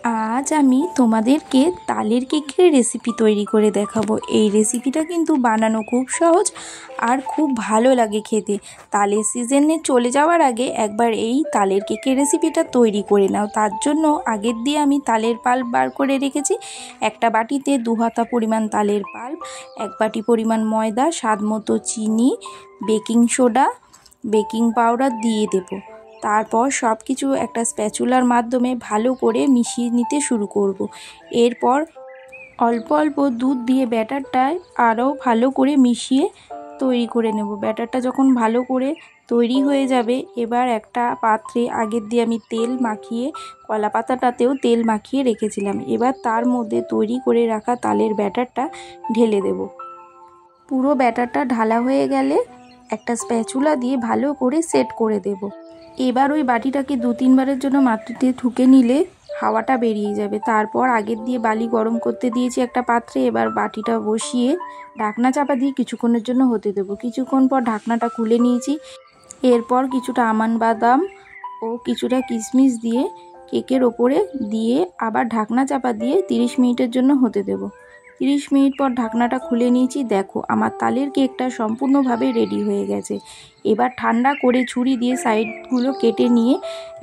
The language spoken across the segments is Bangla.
আজ আমি তোমাদেরকে তালের কেকের রেসিপি তৈরি করে দেখাবো। এই রেসিপিটা কিন্তু বানানো খুব সহজ আর খুব ভালো লাগে খেতে। তালের সিজনে চলে যাওয়ার আগে একবার এই তালের কেকের রেসিপিটা তৈরি করে নাও। তার জন্য আগের দিয়ে আমি তালের পাল্প বার করে রেখেছি। একটা বাটিতে 2 হাতা পরিমাণ তালের পাল্প, 1 বাটি পরিমাণ ময়দা, স্বাদ মতো চিনি, বেকিং সোডা, বেকিং পাউডার দিয়ে দেবো। তারপর সব কিছু একটা স্প্যাচুলার মাধ্যমে ভালো করে মিশিয়ে নিতে শুরু করব। এরপর অল্প অল্প দুধ দিয়ে ব্যাটারটায় আরও ভালো করে মিশিয়ে তৈরি করে নেব। ব্যাটারটা যখন ভালো করে তৈরি হয়ে যাবে, এবার একটা পাত্রে আগের দিয়ে আমি তেল মাখিয়ে, কলা পাতাটাতেও তেল মাখিয়ে রেখেছিলাম। এবার তার মধ্যে তৈরি করে রাখা তালের ব্যাটারটা ঢেলে দেব। পুরো ব্যাটারটা ঢালা হয়ে গেলে একটা স্প্যাচুলা দিয়ে ভালো করে সেট করে দেব। এবার ওই বাটিটাকে 2-3 বারের জন্য মাটিতে ঠুকে নিলে হাওয়াটা বেরিয়ে যাবে। তারপর আগের দিয়ে বালি গরম করতে দিয়েছি একটা পাত্রে। এবার বাটিটা বসিয়ে ঢাকনা চাপা দিয়ে কিছুক্ষণের জন্য হতে দেবো। কিছুক্ষণ পর ঢাকনাটা খুলে নিয়েছি। এরপর কিছুটা আমন্ড বাদাম ও কিছুটা কিশমিশ দিয়ে কেকের ওপরে দিয়ে আবার ঢাকনা চাপা দিয়ে 30 মিনিটের জন্য হতে দেবো। 30 মিনিট পর ঢাকনাটা খুলে নিয়েছি। দেখো, আমার তালের কেকটা সম্পূর্ণভাবে রেডি হয়ে গেছে। এবার ঠান্ডা করে ছুরি দিয়ে সাইডগুলো কেটে নিয়ে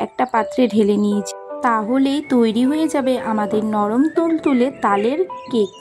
একটা পাত্রে ঢেলে নিয়েছি। তাহলেই তৈরি হয়ে যাবে আমাদের নরম তুলতুলে তালের কেক।